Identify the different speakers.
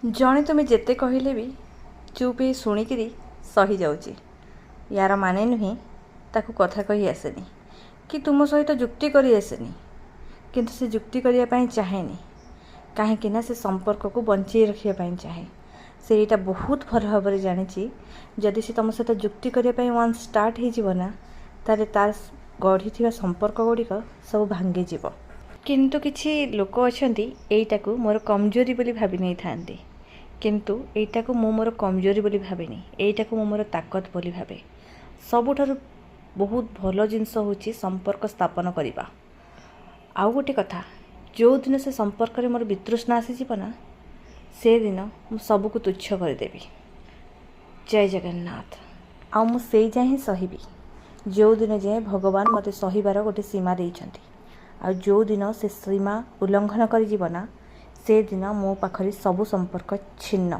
Speaker 1: ଜଣେ ତୁମେ ଯେତେ କହିଲେ ବି ଚୁପ୍ ହେଇ ଶୁଣିକିରି ସହିଯାଉଛି। ୟାର ମାନେ ନୁହେଁ ତାକୁ କଥା କହି ଆସେନି କି ତୁମ ସହିତ ଯୁକ୍ତି କରି ଆସେନି, କିନ୍ତୁ ସେ ଯୁକ୍ତି କରିବା ପାଇଁ ଚାହେଁନି। କାହିଁକି ନା ସେ ସମ୍ପର୍କକୁ ବଞ୍ଚେଇ ରଖିବା ପାଇଁ ଚାହେଁ। ସେ ଏଇଟା ବହୁତ ଭଲ ଭାବରେ ଜାଣିଛି, ଯଦି ସେ ତୁମ ସହିତ ଯୁକ୍ତି କରିବା ପାଇଁ ୱାନ୍ସ ଷ୍ଟାର୍ଟ ହେଇଯିବ ନା, ତାହେଲେ ତାର ଗଢ଼ିଥିବା ସମ୍ପର୍କ ଗୁଡ଼ିକ ସବୁ ଭାଙ୍ଗିଯିବ। କିନ୍ତୁ କିଛି ଲୋକ ଅଛନ୍ତି ଏଇଟାକୁ ମୋର କମଜୋରି ବୋଲି ଭାବି ନେଇଥାନ୍ତି, କିନ୍ତୁ ଏଇଟାକୁ ମୁଁ ମୋର କମଜୋରି ବୋଲି ଭାବେନି, ଏଇଟାକୁ ମୁଁ ମୋର ତାକତ ବୋଲି ଭାବେ। ସବୁଠାରୁ ବହୁତ ଭଲ ଜିନିଷ ହେଉଛି ସମ୍ପର୍କ ସ୍ଥାପନ କରିବା। ଆଉ ଗୋଟେ କଥା, ଯେଉଁଦିନ ସେ ସମ୍ପର୍କରେ ମୋର ବିତୃଷ୍ଣା ଆସିଯିବ ନା, ସେଦିନ ମୁଁ ସବୁକୁ ତୁଚ୍ଛ କରିଦେବି। ଜୟ ଜଗନ୍ନାଥ। ଆଉ ମୁଁ ସେଇ ଯାଏଁ ହିଁ ସହିବି ଯେଉଁଦିନ ଯାଏଁ ଭଗବାନ ମୋତେ ସହିବାର ଗୋଟେ ସୀମା ଦେଇଛନ୍ତି। ଆଉ ଯେଉଁଦିନ ସେ ସୀମା ଉଲ୍ଲଙ୍ଘନ କରିଯିବ ନା, ସେଦିନ ମୋ ପାଖରେ ସବୁ ସମ୍ପର୍କ ଛିନ୍ନ।